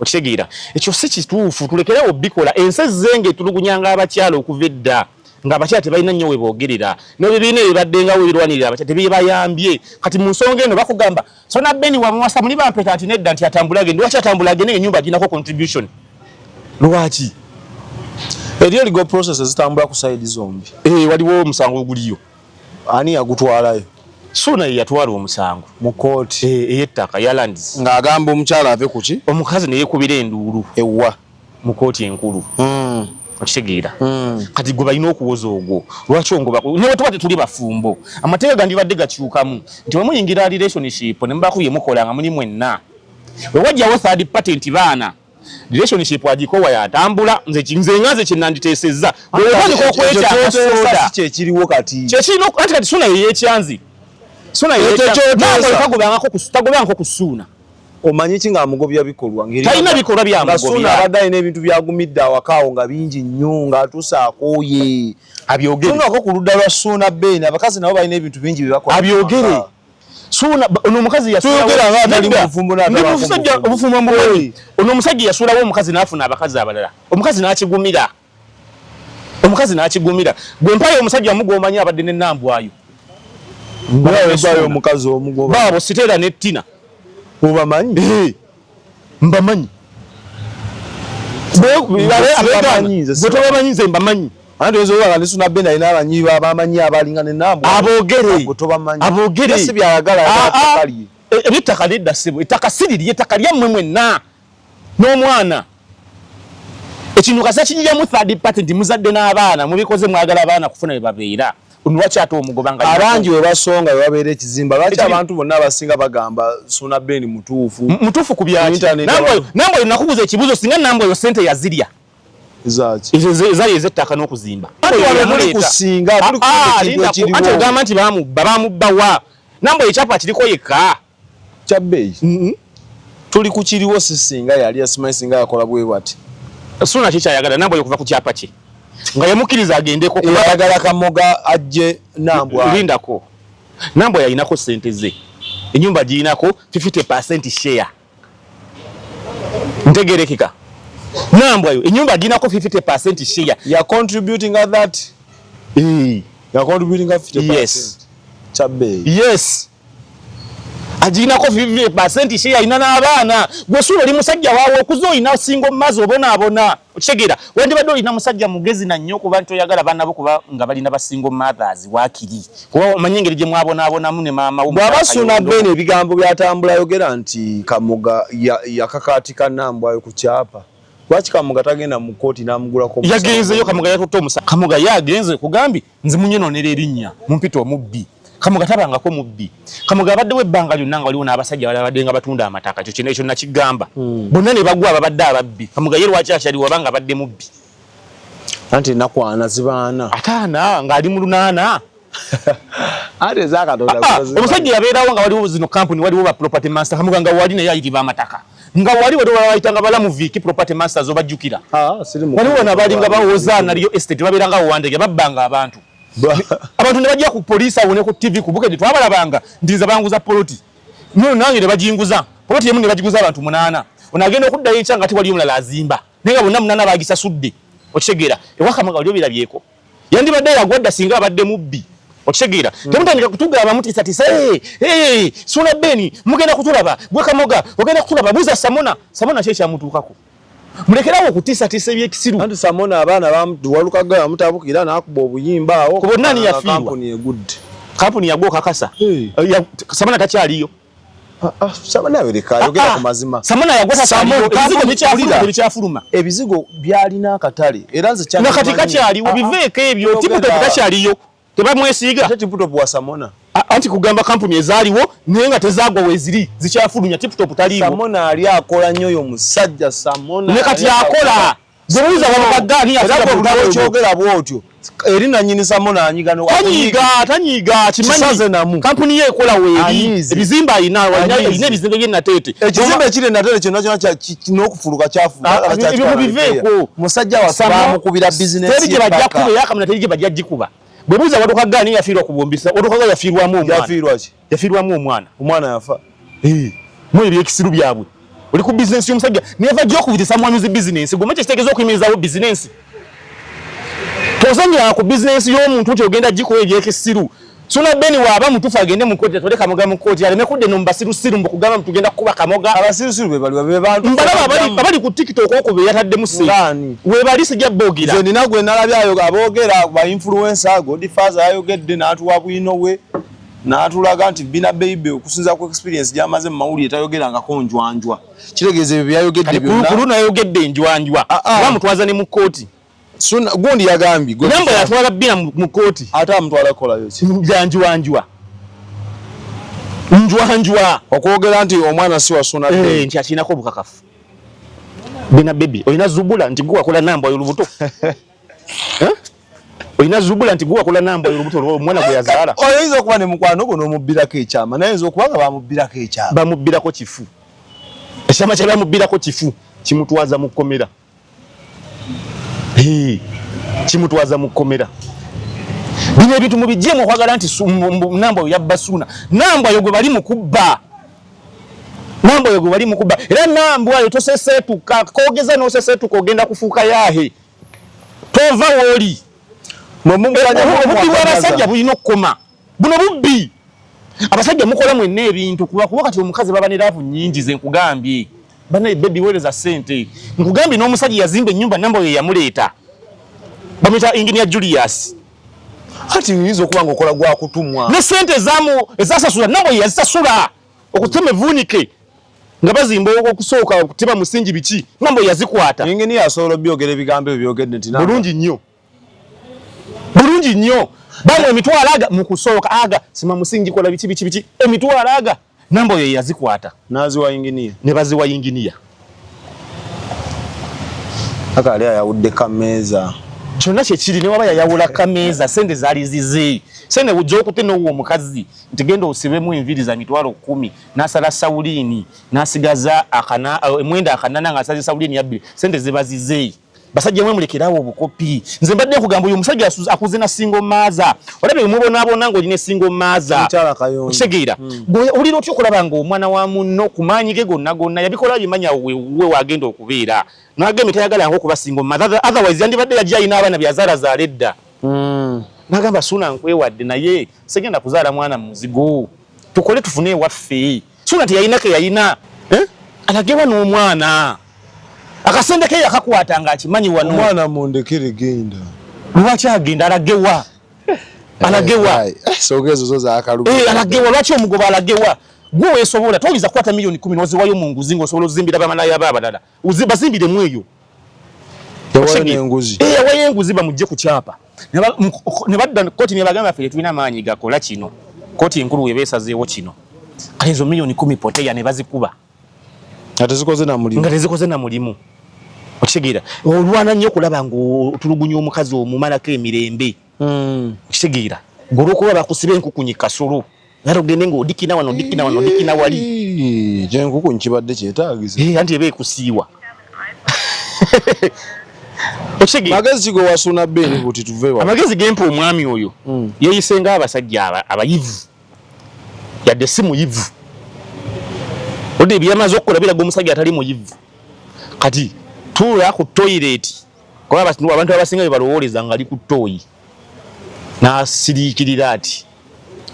S1: Okitegeera ekyo si kituufu tulekerewo bikola ensi zenge tulugunyanga abakyala okuva edda ng'abakyala tebalina nnyo we boogerera n'ebibiina ebibaddenga weerwanirira abakyala tebeebayambye kati mu nsonga eno bakugamba Suuna Beni wamuwasa muli bampeta nti nedda nti atambulage lwaki atambulage n'ennyumba aginako contribution lwaki
S2: eriyo legal process zitambula ku side zombi.
S1: Waliwo omusango oguliyo.
S2: Ani yagutwalayo?
S1: Suuna ye yatwala omusango
S2: mu kooti
S1: ey'ettaka ya lands
S2: ng'agamba omukyala ave ku ki?
S1: Omukazi ne yeekubira enduulu
S2: ewa
S1: mu kooti enkulu. okitegeera kati gwe balina okuwoza ogwo lwaki ongoba ne tuba tetuli bafumbo amateeka gandibadde gakyukamu nti bwe muyingira relationship ne mubako ye mukola nga muli mwenna bwe wajjawo third party nti baana relationship agikowa yatambula nze kyenanditeesezza
S2: kyekiriwo kati
S1: kati Suuna yeyekyanzi tagobangako ku Suuna
S2: omanyi ki nga amugobya bikolwa
S1: talina bikolwa byamugobya
S2: abadde alina ebintu byagumidde awakaawo nga bingi nnyo ng'atuusaakooye abyogere ku ludda lwa Suuna Ben abakazi nabo balina ebintu bingi bye bakola
S1: abyogere Suuna ono omukazi ono omusajja yasuulawo omukazi n'afuna abakazi abalala omukazi n'akigumira gwe mpayo omusajja omugomanya abadde ne Nambwayo
S2: omukazi omugoba
S1: baabo Sitera ne Tina
S2: obamanyi
S1: mbamanyi tobamanyi nze mbamanyi
S2: ate ezoba nga Suuna Ben alina abanyi babamanyi abalinga ne
S1: Nambwayo aboogere
S2: si byayagala akali
S1: ebittaka lidda ssebo ettaka siriri ettaka lyammwe mwenna n'omwana ekintu kasa kijjamu third party nti muzadde n'abaana mubikoze mwagala abaana kufuna bye babeera lwaki ate omugobanga
S2: abangi we basonga we babeera ekizimba lwaki abantu bonna abasinga bagamba Suuna Ben mutuufu
S1: ku byaki Nambwayo nakubuza ekibuzo singa Nambwayo sente yazirya zali ez'ettaka n'okuzimba ate ogamba nti bamubbawa Nambwayo ekyapa kiriko yekka
S2: kyabbeeyi tuli ku kiriwo sisinga yali asimanyi singa yakola bwe bwati
S1: Suuna kikyayagala Nambwayo okuva ku kyapa kye nga yamukkiriza agendeko
S2: yayagala Kamoga ajje Nambwayo
S1: lindako Nambwayo alinako sente ze ennyumba girinako 50% share ntegerekeka Nambwayo ennyumba girinako 50% share
S2: ya contributing at that ya contributing at 50%.
S1: Yes
S2: Chabe
S1: yes aginako 50% share alina n'abaana gwe Suuna oli musajja waawo okuza olina single maze obona okitegeera wandibadde olina musajja mugezi na nnyo kuba nti oyagala baana bo kuba nga balina ba single mothers waakiri kuba omanyi engeri gye mwabonaabonamu ne maama
S2: bw'aba Suuna Ben ebigambo byatambula ayogera nti Kamoga yakakaatika Nambwayo ku kyapa lwaki Kamoga tagenda mu kkooti n'amugulako
S1: yagenzeyo Kamoga yatutte omusa Kamoga yagenze kugambi nze munyononera erinnya mumpita omubbi Kamoga tabangako mubbi Kamoga abaddewo ebbanga lyonna nga waliwo n'abasajja balabadde nga batunda amataka kyo kino ekyo nakigamba bonna ne bagwa ababadde ababbi Kamoga ye lwaki akyaliwo abanga abadde mubbi
S2: anti nakwana zibaana
S1: ataana ng'ali mu lunaana
S2: ate zakatonda
S1: omusajja yabeerawo nga waliwo zino kampuni waliwo ba property master Kamoga nga wali naye ayitibwa amataka nga waliwo bayitanga balamu viiki property masters obajjukira waliwo nabali nga bawoza naliyo estate babeeranga wandege babbanga abantu abantu ne bajja ku poliisi awone ku TV ku Bukedde twabalabanga ndiza banguza poloti no nange ne bajinguza poloti yemu ne bajiguza abantu 8 onagenda okuddayo ekyanga ati wali omulala azimba nenga bonna 8 bagisasudde okitegeera ewa Kamoga wali obirabyeeko yandibadde yagwadda singa abadde mubbi okitegeera temutandika kutugaba muti satisa Suuna Ben mugenda kutulaba gwe Kamoga ogenda kutulaba buza Samona kye kyamutuukako mulekerawo okutiisatiisa ebyekisiru
S2: anti Samona abaana bamuwalukaga bamutabukira n'akuba obuyimba awo
S1: kuba nani yafiirwa
S2: kampuni egudde
S1: kampuni yagwa kakasa Samona takyaliyo
S2: Samona abereka ayogera ku mazima
S1: Samona yagwa takyaliyo
S2: ebizigo byalina akatale era nze
S1: kyali nakati kakyaliwo biveeko ebyo tiputopu takyaliyo tebamwesiiga
S2: tiputopu wa Samona
S1: anti kugamba kampuni ezaaliwo naye nga tezaagwa weziri zikyafulumya tiputopu taliiwo
S2: Samona ali akola nnyo oyo musajja Samona
S1: ne kati akola zebuuza babagani
S2: yakyogera bwotyo eri nanyini Samona anyigano
S1: tanyiga kimanyi kampuni ye ekola weeri ebizimba alina ebizimbe byennateete
S2: ekizimbe kiri nateete kyonna n'okufuluka
S1: biveeko
S2: musajja wasabamukubira bizinesi
S1: teri gye bajja kuba yakamuna teri gye bajja gikuba bwebuuza waduka gani yafiirwa kubombisa waduka yafiirwamu
S2: omwana yafa
S1: mu ebyekisiru byabwe oli ku bizinesi y'omusajja neva jja okubitisa mwanyuzi bizinesi gwe mukye kitegeeza okuyimirizawo bizinesi tozanjira ku bizinesi y'omuntu nti ogenda gikola ebyekisiru Suuna Ben waaba mutufu agende mu kkooti atwale Kamoga mu kkooti aleme kudde no mubasirusiru mbukugamba mutugenda kukuba Kamoga
S2: abasirusiru be bali bantu
S1: abali ku TikTok okube yataddemu sente we bali sijja bogira
S2: nze nina gwe nalabyayo aboogera ba influencer Godfather ayogedde n'atuwa bwino we n'atulaga nti bina baby okusinza ku experience gy'amaze mu mawulire tayogerangako njwanjwa kitegeeza ebyo byayogedde byonna
S1: kuluna yayogedde njwanjwa bamutwaza ne mu kkooti
S2: Suna gundi yagambi
S1: namba yatwala bina mu kooti
S2: ate amutwala kola yoki
S1: njanjwa
S2: okwogera nti omwana si wa Suna Beni
S1: nti akinako obukakafu bina baby oyina zubula nti gwe akola namba y'olubuto oyina zubula nti gwe akola namba y'olubuto omwana gwe yazaala
S2: oyinza okuba ne mukwano gwo n'omubbirako ekyama naye nza okuba nga bamubbirako ekyama
S1: bamubbirako kifu ekyama kye bamubbirako kifu kimutwaza mu kkomera kimutwaza mu kkomera bino ebintu mubijjemu okwagala nti namba oyo yabba Suna namba oyo gwe bali mukubba era namba oyo toseseetuka koogeza n'oseseetuka ogenda kufuuka yaahe tova wooli obubbi bw'abasajja bulina okukoma buno bubbi abasajja mukola mwenna ebintu kuba kati omukazi baba ne laavu nnyingi ze nkugambye bana bebi weereza ssente nkugambye n'omusajja yazimba ennyumba namba oyo yamuleeta bamuyita Engineer Julius
S2: ati uyinza okuba ng'okola gwa kutumwa
S1: ne ssente ezasasula namba oyo yazisasula okutema evvuunike nga bazimba okusooka okutema musingi biki namba oyo yazikwata
S2: Engineer asobola byogera ebigambo ebyo byogedde nti
S1: bulungi nnyo bano emitwalo aga mu kusooka aga sima musingi kola biki emitwalo aga namba oyo yazikwata
S2: naziwa Engineer
S1: ne baziwa Engineer
S2: akali ayawudde kameeza
S1: kyonna kyekiri ne waba yayawula kameeza sente zaali zize sente ujja okute n'owo omukazi nti genda osibemu enviri za mitwalo 10 n'asala sawuliini n'asigaza emwenda akanana ng'asaze sawuliini ya 2 sente ziba zize basajja mwe mulekerawo obukopi nze mbadde nkugamba uyu musajja akuze na single maaza olabye mubonaabona ng'olina single maaza kitegeera olira otya okulaba ng'omwana wa munno ku maanyi ge gonna yabikola bimanya we wagenda okubeera n'agambye tayagala okuba single maaza otherwise yandibadde yajja alina abaana byazaalazaala edda n'agamba Suna nkwewadde naye segenda kuzaala mwana muzigo tukole tufune ewaffe Suna teyalina ke yalina alagewa n'omwana akasente ke yakakwata nga akimanyi wano
S2: omwana mundekere genda
S1: lwaki agenda alagewa
S2: sogezo zo za akalugu
S1: alagewa lwaki omugoba alagewa gwe weesobola toyiza kukwata milioni 10 noziwayo mu nguzi ng'osobola ozimbira bamalaya abalala bazimbiremu eyo yawayo enguzi bamugje ku kyapa ne badda kooti ne bagamba ffe tulina maanyi gakola kino kooti enkulu webeesazeewo kino kale ezo milioni 10 poteya ne bazikuba nga tezikoze na mulimu okitegeera olwana nnyo okulaba ng'otulugunya omukazi omumalako emirembe okitegeera ng'olwokuba bakusiba enkukunyi kasolo era ogende ng'odikina wano odikina wali
S2: kyenkukunyi kibadde kyetaagiza
S1: anti eba ekusiiwa
S2: magezi kigo wa Suna Beni buti tuvewa
S1: amagezi gempa omwami oyo yeeyisenga abasajja abayivu yadde si muyivu ode ebyamaze okukola biraga omusajja atali muyivu kati tuula ku toilet kuba abantu abasinga bye balowooleza nga ali ku toyi n'asiriikirira ati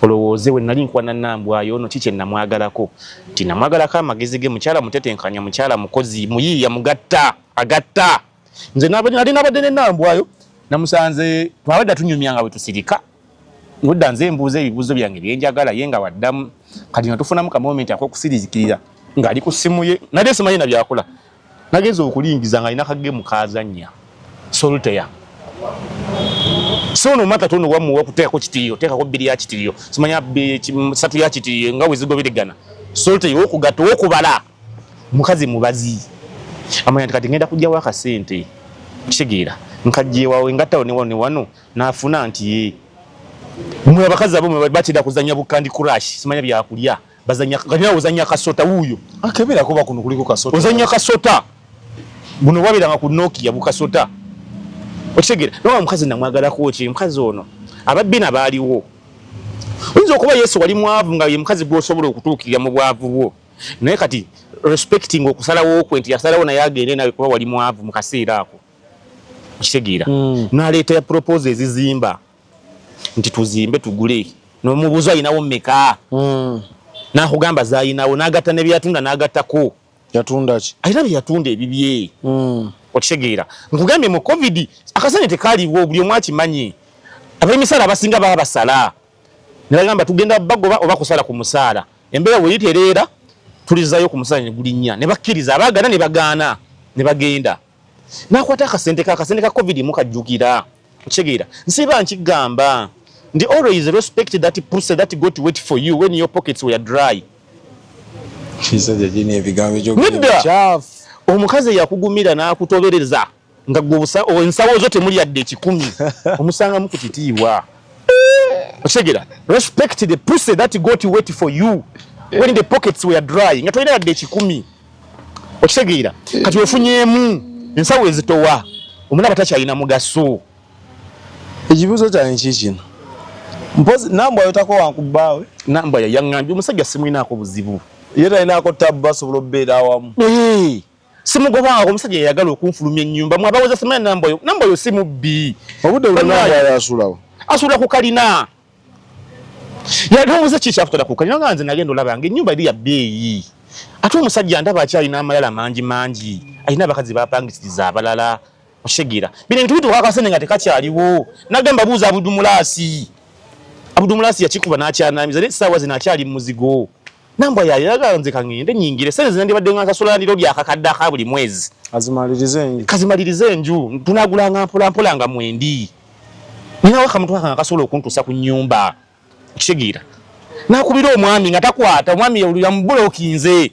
S1: olowooze we nali nkwana Nambwayo ono kiki namwagalako nti namwagalako amagezi ge mukyala mutetenkanya mukyala mukozi muyiiya agatta nze nali nabadde ne Nambwayo namusanze twabadde tunyumya nga bwe tusirika ngudda nze mbuuza ebibuuzo byange byenjagala ye nga waddamu kati nga tufunamu ka moment ak'okusiriikirira ng'ali ku ssimu ye nali simanyi na byakola nagenza okulingiza nga alina kagemu kazannya solteya so no mata tono wamu wakuteekako kitiriyo teekako 2 ya kitiriyo simanya 3 ya kitiriyo nga wezigoberegana solteya okugata okubala mukazi mubazi amanya kati ngenda kujja waka sente kitegeera nkajje wawe ngattawo ne wano naafuna nti mwe abakazi abo batira kuzanya bukandi crash simanya byakulya bazanya kanya uzanya kasota wuyo
S2: akebera kuba kuno kuliko kasota
S1: uzanya kasota buno wabira nga ku Nokia bukasota okitegeera no mukazi namwagala ko ki mukazi ono ababbina baaliwo oyinza okuba Yesu wali mwavu nga ye mukazi gwosobola okutuukirira mu bwavu bwo naye kati respecting okusalawo kwenti yasalawo naye agende nawe kuba wali mwavu mu kaseera ako okitegeera n'aleeta ya propose ezizimba nti tuzimbe tugule n'omubuuzo ayinawo mmeka n'akugamba zaayinawo n'agatta ne byatunda n'agattako
S2: yatunda ki
S1: alina bye yatunda ebibye okitegeera nkugambye mu covid akasane tekaaliwo buli omu akimanyi ab'emisala abasinga baba basala ne bagamba tugenda bagoba oba kusala ku musaala embeera bwe yitereera tulizayo ku musaala ne gulinnya ne bakkiriza abaagana ne bagaana ne bagenda nakwata akasente ka covid mukajjukira kitegeera nsiba nkigamba ndi always respect that pussy that got wait for you when your pockets were dry.
S2: Kisaje jini ebigambo byo
S1: chafu omukazi yakugumira nakutobereza nga gwobusa ensawo zote muri yadde 10 omusanga mukutitiwa kitegeera respect the pussy that got wait for you when the pockets were dry nga toyina yadde 10 kitegeera kati wefunyemu ensawo ezitowa omulaba takyalina mugaso.
S2: Ekibuzo kyange kikino mpozi nambwa yotako wankubaawe
S1: nambwa yangambye omusajja simwinaako buzibu
S2: yera inako tabba sobulo bbeera awamu
S1: simugobaako omusajja yayagala okunfulumya ennyumba mwabaweza simanya nambwa yo simubbi
S2: obudde bwonna yasulawo
S1: asula ku kalina yalowooza kikyakutala ku kalina nga nze nagenda olabanga ennyumba eri ya bbeeyi ate omusajja ndaba akyalina amalala mangi alina abakazi bapangisiriza abalala oshegera bino ebintu bituuka akasente nga tekakyaliwo nagamba buuza abudumulaasi yakikuba n'akyanamiza naye essaawa zino akyali mu muzigo. Nambwa yayagala nze kangende nyingire sente zino ndibadde nga nsasula ndiro lyakakadde aka buli mwezi kazimalirize enju tunagulanga mpola nga mwendi nina waka mutwaka nga kasobola okuntuusa ku nnyumba kitegeera nakubira omwami nga takwata omwami yamubulokinze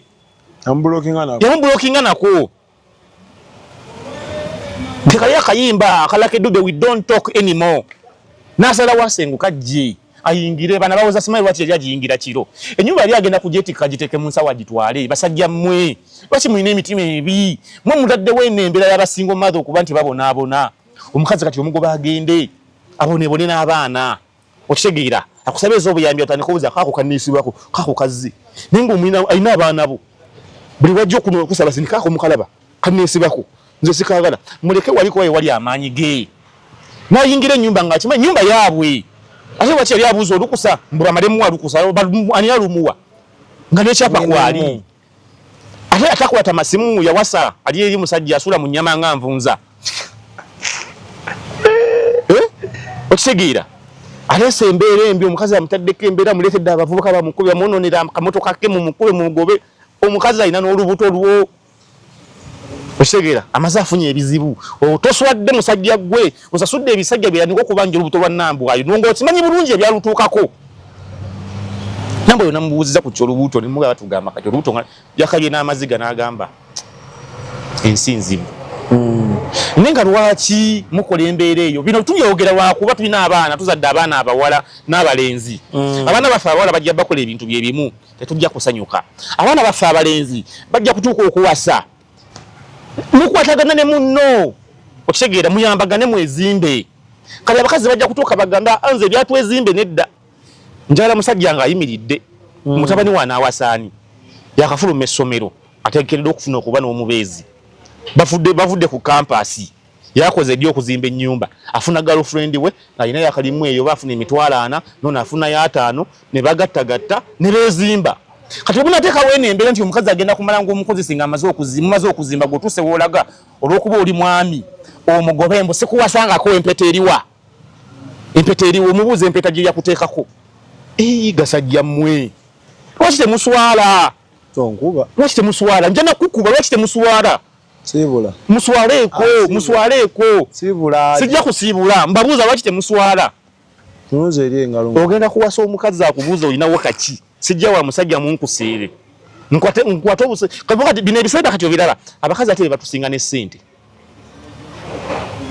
S1: yamubulokinga nako tekali akayimba akalaka eddube we don't talk anymore nasala wasenguka jje ayingire bana bawoza simayi lwaki yali agiyingira kiro ennyumba yali agenda kujetika giteke mu nsawo agitwale basajja mmwe lwaki mulina emitima ebi mwe mutaddewo enembera y'abasingo maze okuba nti babonaabona omukazi kati omugoba agende abonebone n'abaana okitegeera akusaba ez'obuyambi atandika obuuza kaako kanneesibwako kaako kazze naye ng'omulina alina abaana bo buli wajja okusaba sini kaako mukalaba kanneesibwako nze sikaagala muleke walikuba wali amaanyi ge n'ayingira ennyumba ng'akima ennyumba yaabwe ate bwaki yali abuuza olukusa mbu bamalemu alukusa ani alumuwa nga n'ekyapa kwali ate atakwata masimu yawasa ali eri musajja asula mu nnyama nga nvunza okitegeera aleese embeera embi omukazi amutaddeko embeera muleetedde abavubuka bamukube bamunoonera akamotoka ke mumukube mumugobe omukazi alina n'olubuto lwo okitegeera amaze afunye ebizibu toswadde musajja gwe osasudde ebisajja byeyanika okubanja olubuto lwa nambwayo nonga okimanyi bulungi ebyalutuukako nambwa yona mubuuziza ku kyolubuto nemugaba tugamba kati olubuto yakabye n'amaziga n'agamba ensi nzibu naye nga lwaki mukola embeera eyo bino tuyogera lwakuba tulina abaana tuzadde abaana abawala n'abalenzi abaana baffe abawala bajja bakola ebintu bye bimu tetujja kusanyuka abaana baffe abalenzi bajja kutuuka okuwasa mukwatagana ne munno okitegeera muyambagane mwezimbe kale abakazi bajja kutuuka bagamba anze byatwezimbe nedda njala musajja nga ayimiridde mutabani wanaawasaani yakafuluma essomero ategekeredde okufuna okuba n'omubeezi bavudde ku kampasi yakoze ddi okuzimba ennyumba afuna girlfriend we alina yakalimu eyo bafuna emitwalo 4 nono afuna ya 5 ne bagattagatta ne beezimba kati obunateekawo eno embeera nti omukazi agenda kumala ng'omukozi singa amaze okuzimba gwetuuse woolaga olw'okuba oli mwami omugobe mbu sikuwasangako empeta eriwa omubuuza empeta gye yakuteekako gasajja mmwe lwaki temuswala lwaki temuswala nja nakukuba lwaki temuswala muswaleeko sijja kusiibula mbabuuza lwaki temuswala ogenda kuwasa omukazi akubuuza olinawo kaki sijja wa musajja munkuseere nkwate obuse kati bino ebiseera kati obiraba abakazi ate batusinga ne ssente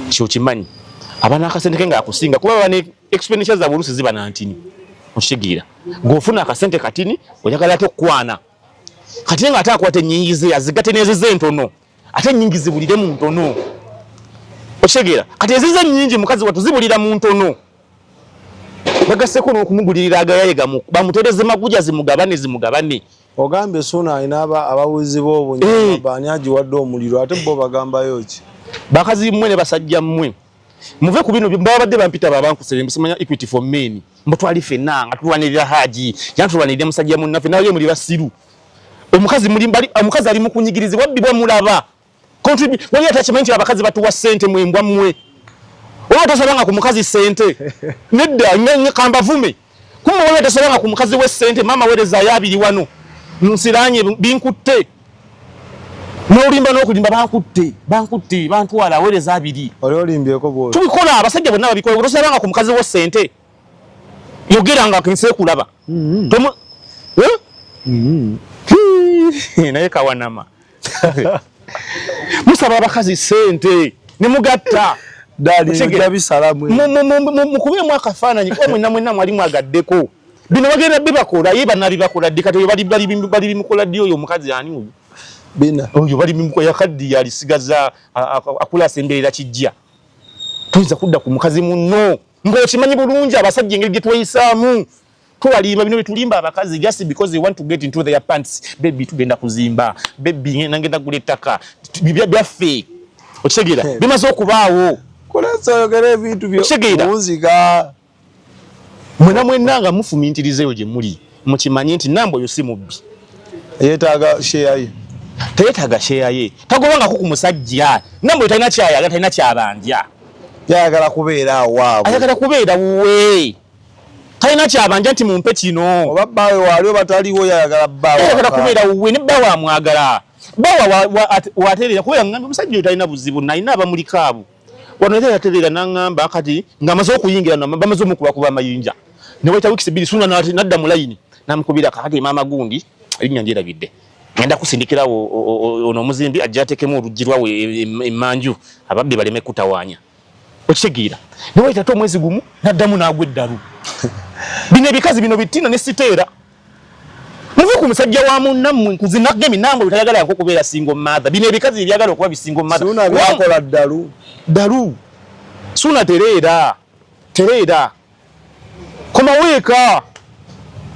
S1: kyo kimanyi abaana akasente ke nga akusinga kuba bane expenditure za bulusi ziba nantini okitegeera ng'ofuna akasente katini oyagala ate okukwana kati nga ate akwata ennyingize azigate n'ezize entono ate ennyingi zibulire mu ntono okitegeera kati ezize ennyingi mukazi watuzibulira mu ntono bagaseko n'okumugulirira agayayega bamutereze maguja zimugabane
S2: ogambye sona alina abawizi b'obunyama baani agiwadde omuliro ate bo bagambayo ki
S1: bakazi mmwe ne basajja mmwe muve ku bino babadde bampita babankusere mbisimanya equity for men mbutwali fenna nga tulwanirira haji yantulwanirira musajja munnaffe naye muli basiru omukazi ali mu kunyigirizibwa bibwa mulaba wali atakimanyi nti abakazi batuwa ssente mwembwa mmwe oba tosobanga ku mukazi ssente nedda kambavume kumwe wali tosobanga ku mukazi we ssente mama werezaayo 2 wano nsiranye binkutte n'olimba n'okulimba bankutte bantwala aweereza abiri
S2: oli olimbyeko bwoli
S1: tubikola abasajja bonna babikola tosabanga ku mukazi wo ssente yogeranga kense kulaba naye kawanama musaba abakazi ssente ne mugatta mukubiremu akafaananyi kuba mwenna mwali mwagaddeko bino bagenda bibakola ye banna bibakola ddi kati bali bimukola ddi oyo omukazi ani oyo
S2: bina
S1: oyo bali bimukola yakaddi alisigaza akula asemberera kijja tuyinza kudda ku mukazi munno ng'okimanyi bulungi abasajja engeri gye tweyisaamu tubalimba bino betulimba abakazi just because they want to get into their pants baby tugenda kuzimba baby nangenda gula ettaka byaffe okitegeera bimaze okubaawo
S2: kulesoyogera ebintu by'omunzika
S1: mwenna nga mufumintirizeeyo gye muli mukimanyi nti Nambo oyo si mubbi
S2: yeetaaga sheya ye
S1: teyeetaaga sheya ye tagobangako ku musajja Nambo oyo talina kyayagala talina kyabanja
S2: yayagala kubeera awaabwe
S1: ayagala kubeera wuwe talina kyabanja nti mumpe kino
S2: oba bbaawe waali oba taliwo yayagala bbaawe
S1: ayagala kubeera wuwe ne bbaawe amwagala bbaawe watereera kubera ngamba omusajja oyo talina buzibu nalina abamuliko abo wano yatereera n'aŋŋamba kati ng'amaze okuyingira bamaze omukubakuba amayinja ne wayita wiikisi bbiri Ssuuna n'adda mu layini n'amukubira kakati maama gundi erinnya ndyerabidde ngenda kusindikirawo ono omuzimbi ajja ateekemu oluggi lwawe emmanju ababbi baleme kutawaanya okitegeera ne wayita ate omwezi gumu n'addamu n'agwa eddalu bino ebikazi bino bitina ne siteera muve ku musajja wa munnammwe nkuzinagemi Nambo tayagala yanko kubeera single mother bino ebikazi byagala okuba bisingle mother
S2: Ssuuna byakola
S1: dalu Ssuuna tereera koma weeka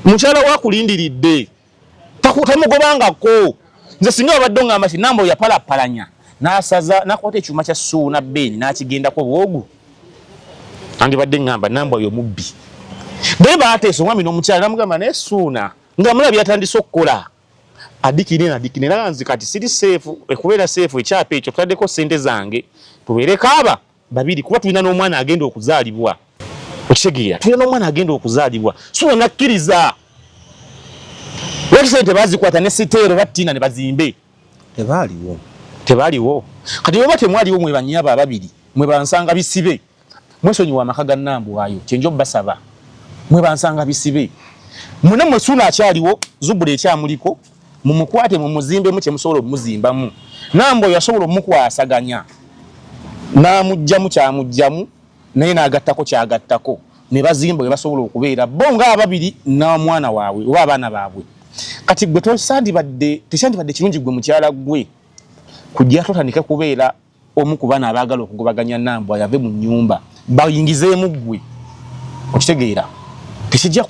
S1: mukyala wakulindiridde tamugobangako nze singa wabadde ngamba ti Nambo yapalapalanya n'asaza n'akwata ekyuma kya Ssuuna Beni n'akigendako bwogu andibadde ngamba Nambo oyo mubbi naye baateesa omwami n'omukyala namugamba naye Ssuuna nga mulabye yatandise okukola adikine naga nzi kati siri seefu ekubeera seefu ekyapa ekyo tutaddeko ssente zange tubeereko aba babiri kuba tulina n'omwana agenda okuzaalibwa okitegeera tulina n'omwana agenda okuzaalibwa Ssuuna nakkiriza lwaki sente bazikwata ne siteero battina ne bazimbe tebaaliwo kati oba temwaliwo mwe bannyaba ababiri mwe bansanga bisibe mwesonyiwa amaka ga Nambo ayo kyenjo basaba mwe bansanga bisibe muna mwe Ssuuna akyaliwo Zubula ekyamuliko mumukwate mu muzimbe mu kyemusobola omuzimbamu Nambo yasobola omukwasaganya n'amugjamu kyamugjamu naye n'agattako kyagattako ne bazimba we basobola okubeera bo nga ababiri n'omwana waabwe oba abaana baabwe kati gwe tekyandibadde kirungi gwe mukyala gwe kujja totandike kubeera omu ku baana abaagala okugobaganya Nambo ayave mu nnyumba bayingizeemu gwe okitegeera tekijja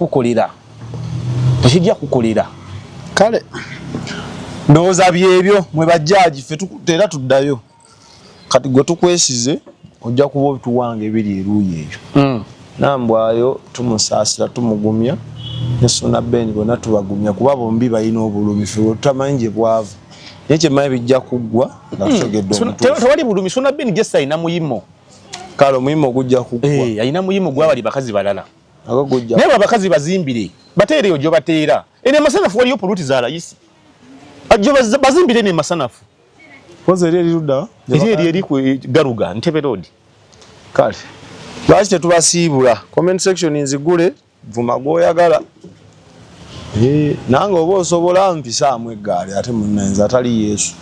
S1: kukolera
S2: kale ndowooza byebyo mwe bajjaaji ffe era tuddayo kati gwe tukwesize ojja kuba obituwanga ebiri eruuyi eyo Nambo ayo tumusaasira tumugumya ne Ssuuna Beni bonna tubagumya kuba bombi balina obulumi ffe tutamanyi gye bwava naye kyemanyi bijja kuggwa nga tutegedde
S1: tewali bulumi Ssuuna Beni gye alina muyimo
S2: kale omuyimo gujja kuggwa
S1: alina muyimo gwabali bakazi balala
S2: naye
S1: abakazi bazimbire bateereyo gyo bateera ene masanafu waliyo puluti za layisi ajjo bazimbire ne masanafu
S2: koze eri ludda
S1: eri ku Garuga Ntebe Road
S2: kale lwaki tetubasiibula comment section nzigule vuma gwoyagala nange oba osobola mpisaamu eggaali ate munnanze atali Yesu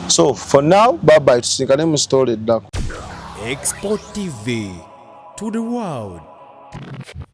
S2: so for now bye bye tusinkane mu story eddako
S3: Export TV to the world.